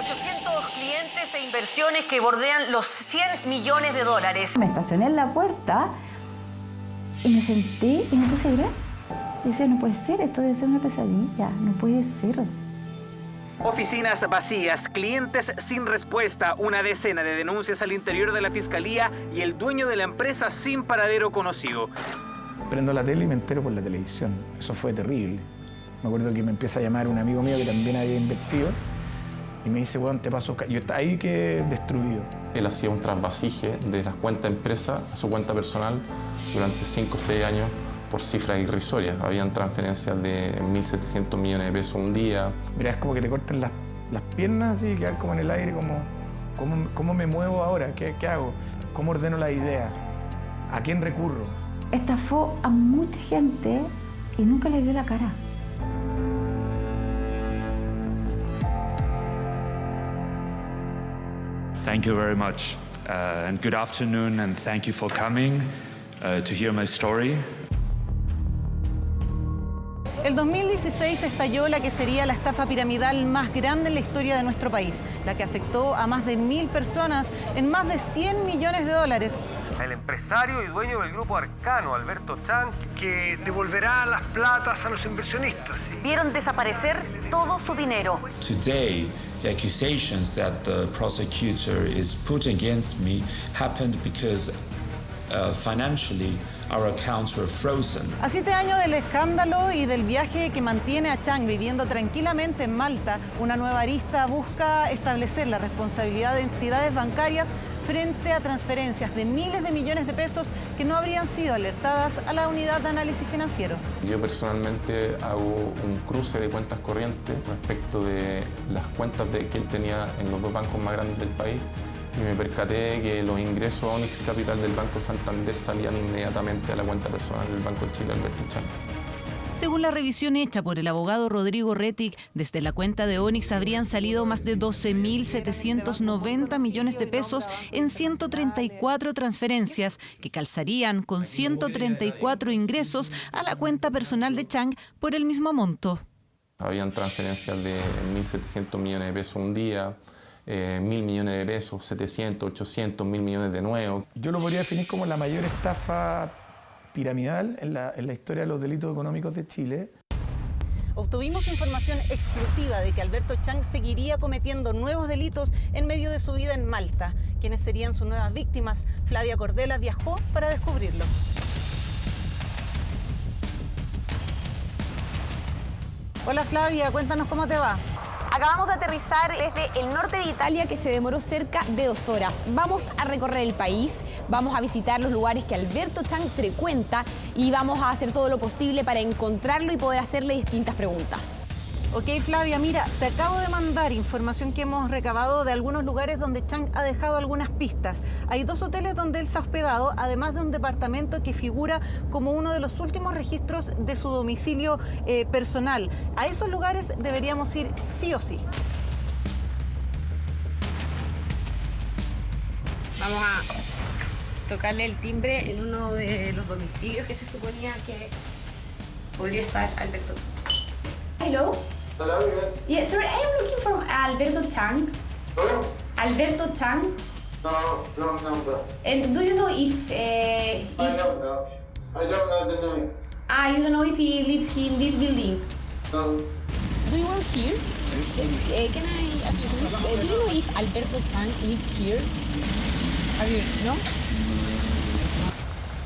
800 clientes e inversiones que bordean los 100 millones de dólares. Me estacioné en la puerta y me senté y me puse a llorar. Y decía, no puede ser, esto debe ser una pesadilla, no puede ser. Oficinas vacías, clientes sin respuesta, una decena de denuncias al interior de la fiscalía y el dueño de la empresa sin paradero conocido. Prendo la tele y me entero por la televisión. Eso fue terrible. Me acuerdo que me empieza a llamar un amigo mío que también había invertido y me dice, bueno, te paso... Yo estaba ahí que destruido. Él hacía un trasvasije de la cuenta empresa a su cuenta personal durante 5 o 6 años por cifras irrisorias. Habían transferencias de 1.700 millones de pesos un día. Mira, es como que te corten las piernas y quedar como en el aire, ¿cómo me muevo ahora? ¿Qué hago? ¿Cómo ordeno la idea? ¿A quién recurro? Estafó a mucha gente y nunca le vio la cara. Thank you very much, and good afternoon, and thank you for coming to hear my story. El 2016 estalló la que sería la estafa piramidal más grande en la historia de nuestro país, la que afectó a más de 1.000 personas en más de 100 millones de dólares. El empresario y dueño del grupo Arcano, Alberto Chang, que devolverá las platas a los inversionistas. Vieron desaparecer todo su dinero. Today, the accusations that the prosecutor is put against me happened because financially our accounts were frozen. A 7 años del escándalo y del viaje que mantiene a Chang viviendo tranquilamente en Malta, una nueva arista busca establecer la responsabilidad de entidades bancarias frente a transferencias de miles de millones de pesos que no habrían sido alertadas a la unidad de análisis financiero. Yo personalmente hago un cruce de cuentas corrientes respecto de las cuentas que él tenía en los 2 bancos más grandes del país y me percaté que los ingresos a Onyx Capital del Banco Santander salían inmediatamente a la cuenta personal del Banco de Chile, Alberto Chang. Según la revisión hecha por el abogado Rodrigo Rettig, desde la cuenta de Onyx habrían salido más de 12.790 millones de pesos en 134 transferencias, que calzarían con 134 ingresos a la cuenta personal de Chang por el mismo monto. Habían transferencias de 1.700 millones de pesos un día, 1.000 millones de pesos, 700, 800, 1.000 millones de nuevo. Yo lo podría definir como la mayor estafa piramidal en la historia de los delitos económicos de Chile. Obtuvimos información exclusiva de que Alberto Chang seguiría cometiendo nuevos delitos en medio de su vida en Malta. ¿Quiénes serían sus nuevas víctimas? Flavia Cordela viajó para descubrirlo. Hola Flavia, cuéntanos cómo te va. Acabamos de aterrizar desde el norte de Italia, que se demoró cerca de 2 horas. Vamos a recorrer el país, vamos a visitar los lugares que Alberto Chang frecuenta y vamos a hacer todo lo posible para encontrarlo y poder hacerle distintas preguntas. Ok, Flavia, mira, te acabo de mandar información que hemos recabado de algunos lugares donde Chang ha dejado algunas pistas. Hay 2 hoteles donde él se ha hospedado, además de un departamento que figura como uno de los últimos registros de su domicilio personal. A esos lugares deberíamos ir sí o sí. Vamos a tocarle el timbre en uno de los domicilios que se suponía que podría estar Alberto. Hello? Hello, Yeah, sorry, I am looking for Alberto Chang. Hello? Alberto Chang. No. And do you know if I don't know. I don't know the name. you don't know if he lives here in this building? No. Do you work here? Can I ask you something? Do you know if Alberto Chang lives here? No?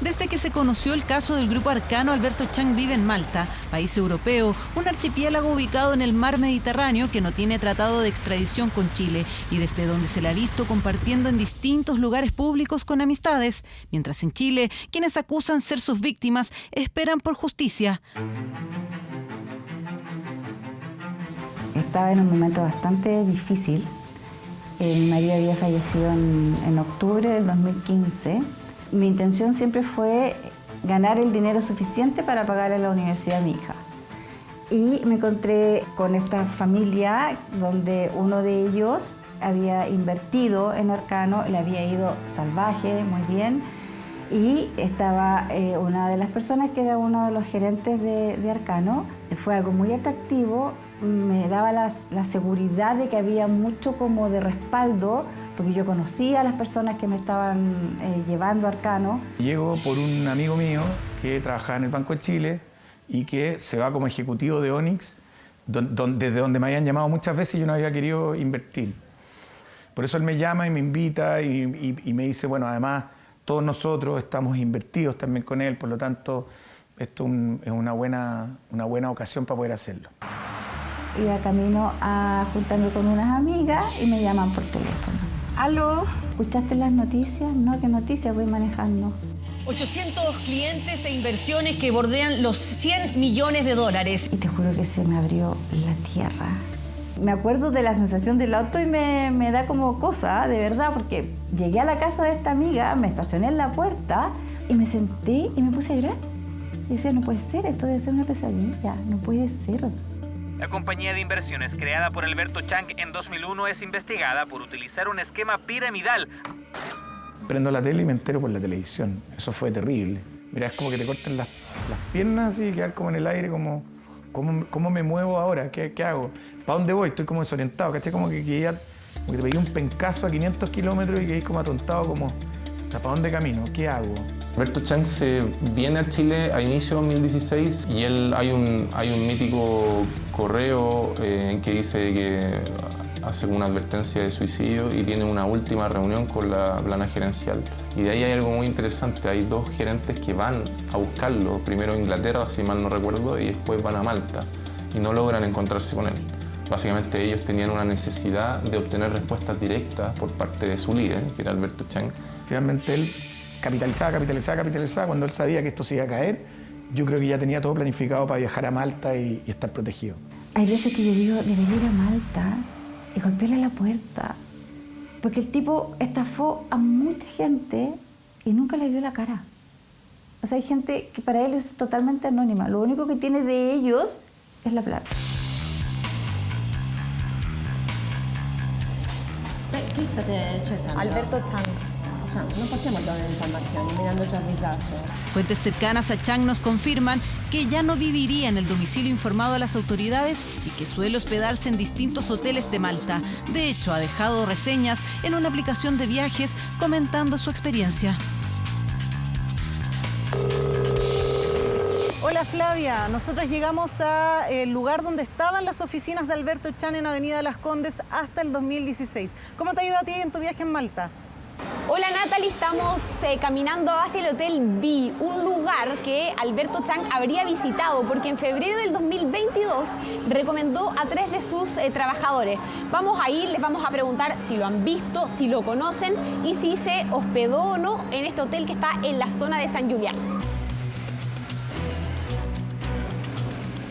Desde que se conoció el caso del grupo Arcano, Alberto Chang vive en Malta, país europeo, un archipiélago ubicado en el mar Mediterráneo que no tiene tratado de extradición con Chile y desde donde se le ha visto compartiendo en distintos lugares públicos con amistades, mientras en Chile, quienes acusan ser sus víctimas esperan por justicia. Estaba en un momento bastante difícil. Mi marido había fallecido en octubre del 2015. Mi intención siempre fue ganar el dinero suficiente para pagar a la universidad a mi hija. Y me encontré con esta familia donde uno de ellos había invertido en Arcano, le había ido salvaje, muy bien. Y estaba una de las personas que era uno de los gerentes de Arcano. Fue algo muy atractivo me daba la seguridad de que había mucho como de respaldo, porque yo conocía a las personas que me estaban llevando a Arcano. Llego por un amigo mío que trabajaba en el Banco de Chile y que se va como ejecutivo de Onyx, desde donde me habían llamado muchas veces y yo no había querido invertir. Por eso él me llama y me invita y me dice, bueno, además todos nosotros estamos invertidos también con él, por lo tanto esto es una buena ocasión para poder hacerlo. Iba camino a juntarme con unas amigas y me llaman por teléfono. ¿Aló? ¿Escuchaste las noticias? No, ¿qué noticias? Voy manejando. 800 clientes e inversiones que bordean los 100 millones de dólares. Y te juro que se me abrió la tierra. Me acuerdo de la sensación del auto y me da como cosa, de verdad, porque llegué a la casa de esta amiga, me estacioné en la puerta y me senté y me puse a llorar. Y decía, no puede ser, esto debe ser una pesadilla, no puede ser. La compañía de inversiones creada por Alberto Chang en 2001 es investigada por utilizar un esquema piramidal. Prendo la tele y me entero por la televisión. Eso fue terrible. Mira, es como que te cortan las piernas y quedar como en el aire, como ¿cómo me muevo ahora? ¿Qué hago? ¿Para dónde voy? Estoy como desorientado, ¿cachai? Como que te pegué un pencazo a 500 kilómetros y quedé como atontado, como ¿para dónde camino? ¿Qué hago? Alberto Chang se viene a Chile a inicio de 2016 y hay un mítico correo en que dice que hace una advertencia de suicidio y tiene una última reunión con la plana gerencial. Y de ahí hay algo muy interesante, hay dos gerentes que van a buscarlo, primero a Inglaterra, si mal no recuerdo, y después van a Malta y no logran encontrarse con él. Básicamente ellos tenían una necesidad de obtener respuestas directas por parte de su líder, que era Alberto Chang. Finalmente él capitalizaba. Cuando él sabía que esto se iba a caer, yo creo que ya tenía todo planificado para viajar a Malta y estar protegido. Hay veces que yo digo, debería ir a Malta y golpearle a la puerta. Porque el tipo estafó a mucha gente y nunca le vio la cara. O sea, hay gente que para él es totalmente anónima. Lo único que tiene de ellos es la plata. Chi state cercando? Alberto Chang. Non possiamo dare informazioni, mi hanno già avvisato. Fuentes cercanas a Chang nos confirman que ya no viviría en el domicilio informado a las autoridades y que suele hospedarse en distintos hoteles de Malta. De hecho, ha dejado reseñas en una aplicación de viajes comentando su experiencia. Hola Flavia, nosotros llegamos al lugar donde estaban las oficinas de Alberto Chang en Avenida Las Condes hasta el 2016. ¿Cómo te ha ido a ti en tu viaje en Malta? Hola Natalie, estamos caminando hacia el Hotel B, un lugar que Alberto Chang habría visitado porque en febrero del 2022 recomendó a 3 de sus trabajadores. Vamos a ir, les vamos a preguntar si lo han visto, si lo conocen y si se hospedó o no en este hotel que está en la zona de San Giuliano.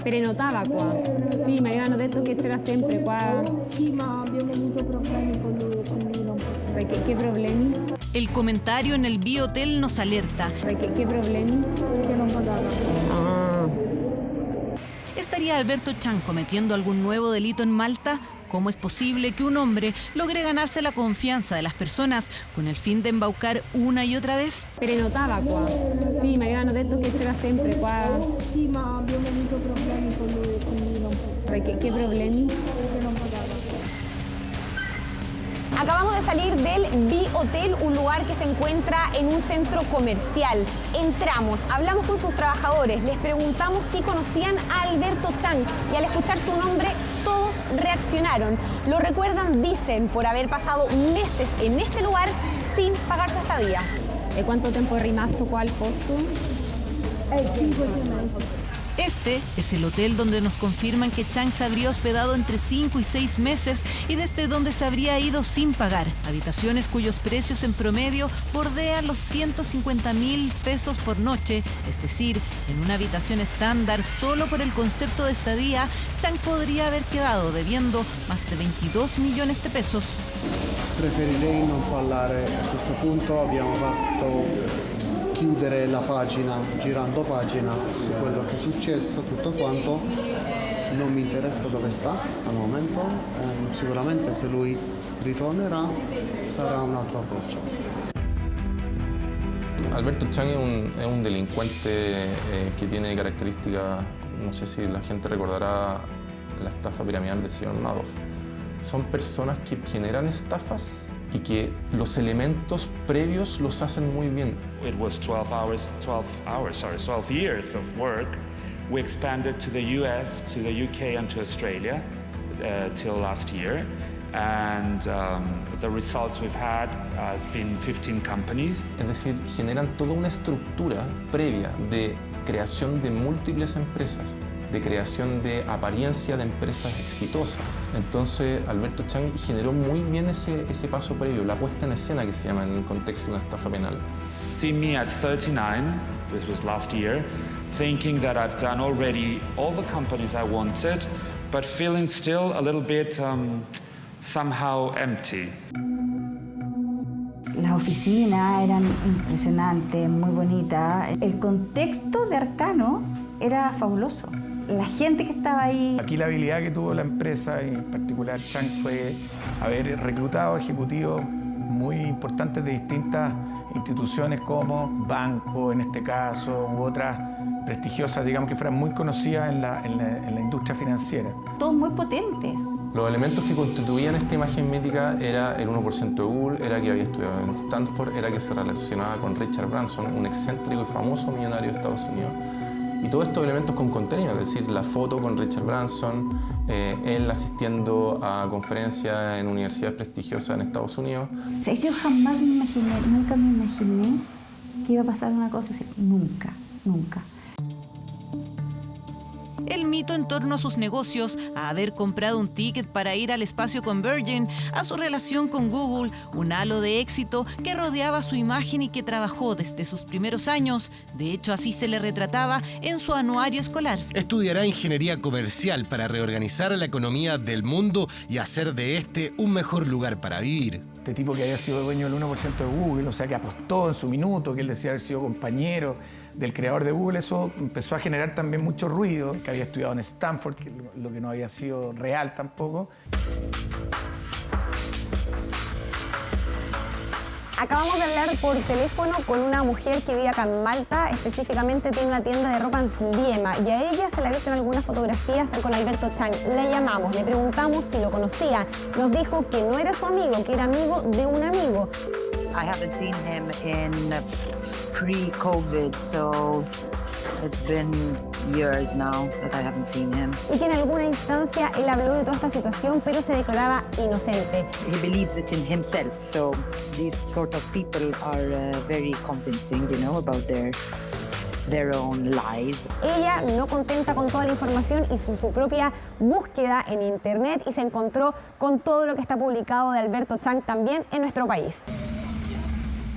Prenotava qua. Sì, ma avevano detto che c'era sempre qua. Sì, ma abbiamo avuto problemi con lui non poteva. Perché che problemi? El comentario en el B-Hotel nos alerta. Perché che problemi? Perché non pagava. ¿Estaría Alberto Chang cometiendo algún nuevo delito en Malta? ¿Cómo es posible que un hombre logre ganarse la confianza de las personas con el fin de embaucar una y otra vez? Prenotava qua. Sì, ma avevano detto che c'era sempre qua. Sì, ma abbiamo avuto problemi con lui non poteva. Perché che problemi? Perché non pagava. Acabamos de salir del B-Hotel, un lugar que se encuentra en un centro comercial. Entramos, hablamos con sus trabajadores, les preguntamos si conocían a Alberto Chang y al escuchar su nombre todos reaccionaron. Lo recuerdan, dicen, por haber pasado meses en este lugar sin pagar su estadía. E quanto tempo è rimasto qua al posto? 5 mesi. Este es el hotel donde nos confirman que Chang se habría hospedado entre 5 y 6 meses y desde donde se habría ido sin pagar. Habitaciones cuyos precios en promedio bordean los 150.000 pesos por noche. Es decir, en una habitación estándar, solo por el concepto de estadía, Chang podría haber quedado debiendo más de 22 millones de pesos. Preferirei non parlare a questo punto, abbiamo fatto chiudere la pagina, girando pagina su quello che è successo, tutto quanto. Non mi interessa dove sta al momento, sicuramente se lui ritornerà sarà un altro approccio. Alberto Chang es un delincuente que tiene características, no sé si la gente recordará la estafa piramidal del señor Madoff. Son personas que generan estafas y que los elementos previos los hacen muy bien. It was 12 years of work. We expanded to the US, to the UK and to Australia till last year. And the results we've had has been 15 companies. Es decir, generan toda una estructura previa de creación de múltiples empresas, de creación de apariencia de empresas exitosas. Entonces, Alberto Chang generó muy bien ese paso previo, la puesta en escena que se llama en el contexto de una estafa penal. See me at 39, this was last year, thinking that I've done already all the companies I wanted, but feeling still a little bit somehow empty. Las oficinas eran impresionantes, muy bonitas. El contexto de Arcano era fabuloso. La gente que estaba ahí... Aquí la habilidad que tuvo la empresa, y en particular Chang, fue haber reclutado ejecutivos muy importantes de distintas instituciones como banco, en este caso, u otras prestigiosas, digamos, que fueran muy conocidas en la industria financiera. Todos muy potentes. Los elementos que constituían esta imagen mítica era el 1% de Google, era que había estudiado en Stanford, era que se relacionaba con Richard Branson, un excéntrico y famoso millonario de Estados Unidos. Y todos estos elementos con contenido, es decir, la foto con Richard Branson, él asistiendo a conferencias en universidades prestigiosas en Estados Unidos. O sea, yo jamás me imaginé, nunca me imaginé que iba a pasar una cosa así. Nunca, nunca. El mito en torno a sus negocios, a haber comprado un ticket para ir al espacio con Virgin, a su relación con Google, un halo de éxito que rodeaba su imagen y que trabajó desde sus primeros años. De hecho, así se le retrataba en su anuario escolar. Estudiará ingeniería comercial para reorganizar la economía del mundo y hacer de este un mejor lugar para vivir. Este tipo que había sido dueño del 1% de Google, o sea, que apostó en su minuto, que él decía haber sido compañero del creador de Google, eso empezó a generar también mucho ruido, que había estudiado en Stanford, que lo que no había sido real tampoco. Acabamos de hablar por teléfono con una mujer que vive acá en Malta, específicamente tiene una tienda de ropa en Sliema, y a ella se la ha visto en algunas fotografías con Alberto Chang. La llamamos, le preguntamos si lo conocía. Nos dijo que no era su amigo, que era amigo de un amigo. I haven't seen him in pre-COVID, so it's been years now that I haven't seen him. Y que en alguna instancia él habló de toda esta situación, pero se declaraba inocente. He believes it in himself, so these sort of people are very convincing, you know, about their own lies. Ella, no contenta con toda la información, hizo su propia búsqueda en internet y se encontró con todo lo que está publicado de Alberto Chang también en nuestro país.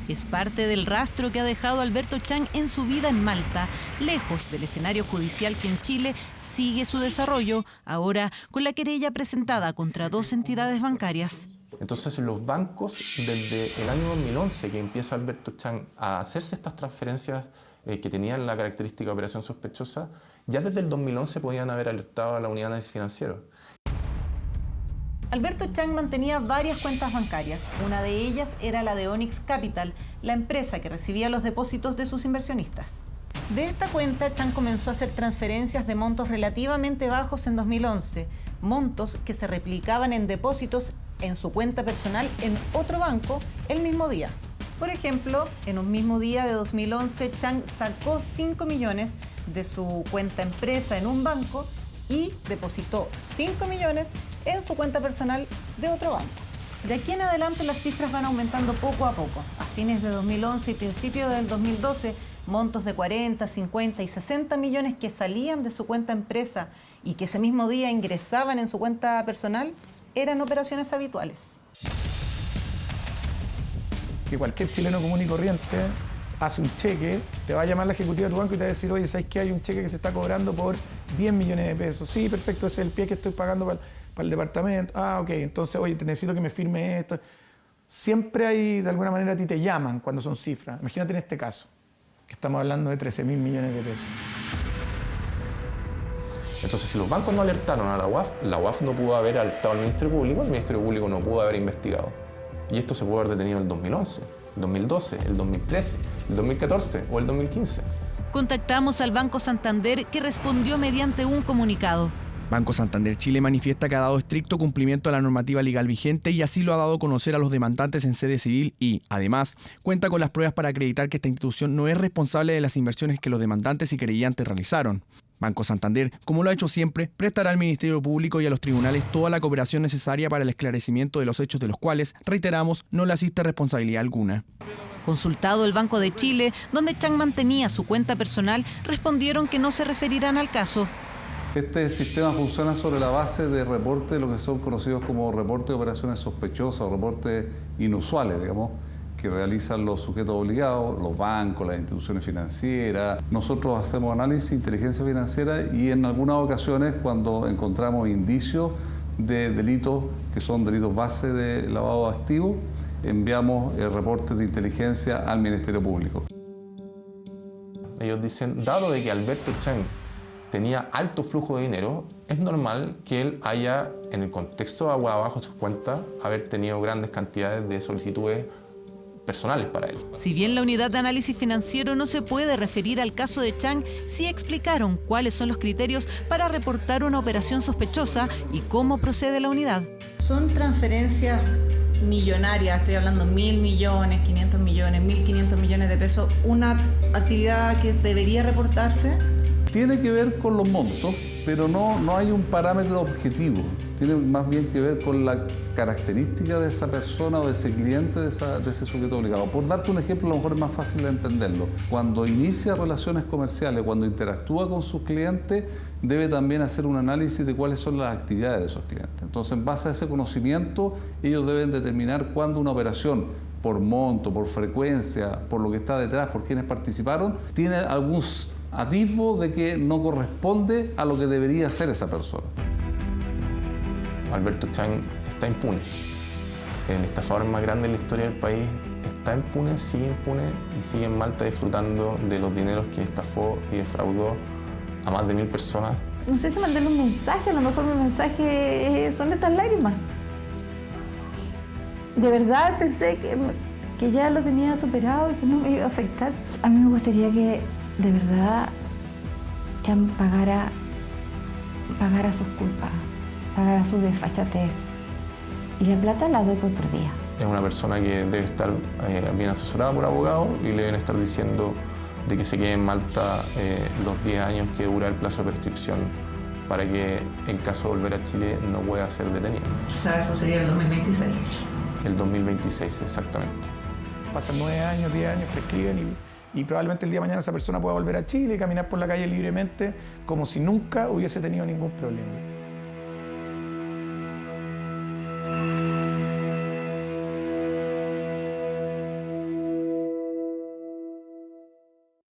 Es parte del rastro que ha dejado Alberto Chang en su vida en Malta, lejos del escenario judicial que en Chile sigue su desarrollo, ahora con la querella presentada contra 2 entidades bancarias. Entonces, los bancos, desde el año 2011, que empieza Alberto Chang a hacerse estas transferencias que tenían la característica de operación sospechosa, ya desde el 2011 podían haber alertado a la unidad de análisis financiero. Alberto Chang mantenía varias cuentas bancarias. Una de ellas era la de Onyx Capital, la empresa que recibía los depósitos de sus inversionistas. De esta cuenta, Chang comenzó a hacer transferencias de montos relativamente bajos en 2011, montos que se replicaban en depósitos en su cuenta personal en otro banco el mismo día. Por ejemplo, en un mismo día de 2011, Chang sacó 5 millones de su cuenta empresa en un banco y depositó 5 millones en su cuenta personal de otro banco. De aquí en adelante las cifras van aumentando poco a poco. A fines de 2011 y principios del 2012, montos de 40, 50 y 60 millones que salían de su cuenta empresa y que ese mismo día ingresaban en su cuenta personal eran operaciones habituales. Que cualquier chileno común y corriente hace un cheque, te va a llamar la ejecutiva de tu banco y te va a decir, oye, ¿sabes qué? Hay un cheque que se está cobrando por 10 millones de pesos. Sí, perfecto, ese es el pie que estoy pagando para el departamento. Ah, ok, entonces, oye, te necesito que me firme esto. Siempre hay, de alguna manera, a ti te llaman cuando son cifras. Imagínate en este caso, que estamos hablando de 13.000 millones de pesos. Entonces, si los bancos no alertaron a la UAF no pudo haber alertado al Ministerio Público, el Ministerio Público no pudo haber investigado. Y esto se pudo haber detenido en el 2011, el 2012, el 2013, el 2014 o el 2015. Contactamos al Banco Santander, que respondió mediante un comunicado. Banco Santander Chile manifiesta que ha dado estricto cumplimiento a la normativa legal vigente y así lo ha dado a conocer a los demandantes en sede civil y, además, cuenta con las pruebas para acreditar que esta institución no es responsable de las inversiones que los demandantes y querellantes realizaron. Banco Santander, como lo ha hecho siempre, prestará al Ministerio Público y a los tribunales toda la cooperación necesaria para el esclarecimiento de los hechos de los cuales, reiteramos, no le asiste responsabilidad alguna. Consultado el Banco de Chile, donde Chang mantenía su cuenta personal, respondieron que no se referirán al caso. Este sistema funciona sobre la base de reportes, lo que son conocidos como reportes de operaciones sospechosas o reportes inusuales, digamos, que realizan los sujetos obligados, los bancos, las instituciones financieras. Nosotros hacemos análisis de inteligencia financiera y en algunas ocasiones, cuando encontramos indicios de delitos que son delitos base de lavado de activos, enviamos reportes de inteligencia al Ministerio Público. Ellos dicen, dado de que Alberto Chang tenía alto flujo de dinero, es normal que él haya, en el contexto de agua abajo de sus cuentas, haber tenido grandes cantidades de solicitudes personales para él. Si bien la unidad de análisis financiero no se puede referir al caso de Chang, sí explicaron cuáles son los criterios para reportar una operación sospechosa y cómo procede la unidad. Son transferencias millonarias, estoy hablando 1.000 millones, 500 millones, 1.500 millones de pesos, una actividad que debería reportarse. Tiene que ver con los montos, pero no hay un parámetro objetivo. Tiene más bien que ver con la característica de esa persona o de ese cliente, de ese sujeto obligado. Por darte un ejemplo, a lo mejor es más fácil de entenderlo. Cuando inicia relaciones comerciales, cuando interactúa con sus clientes, debe también hacer un análisis de cuáles son las actividades de esos clientes. Entonces, en base a ese conocimiento, ellos deben determinar cuándo una operación, por monto, por frecuencia, por lo que está detrás, por quienes participaron, tiene algún atisbo de que no corresponde a lo que debería hacer esa persona. Alberto Chang está impune. El estafador más grande de la historia del país está impune y sigue en Malta disfrutando de los dineros que estafó y defraudó a más de 1.000 personas. No sé si mandarle un mensaje, a lo mejor mi mensaje son estas lágrimas. De verdad pensé que ya lo tenía superado y que no me iba a afectar. A mí me gustaría que de verdad Chang pagara sus culpas, pagara su desfachatez. Y la plata la doy por perdida. Es una persona que debe estar bien asesorada por abogados y le deben estar diciendo de que se quede en Malta los 10 años que dura el plazo de prescripción para que en caso de volver a Chile no pueda ser detenido. Quizás eso sería el 2026. El 2026, exactamente. Pasan 9 años, 10 años, prescriben y probablemente el día de mañana esa persona pueda volver a Chile y caminar por la calle libremente como si nunca hubiese tenido ningún problema.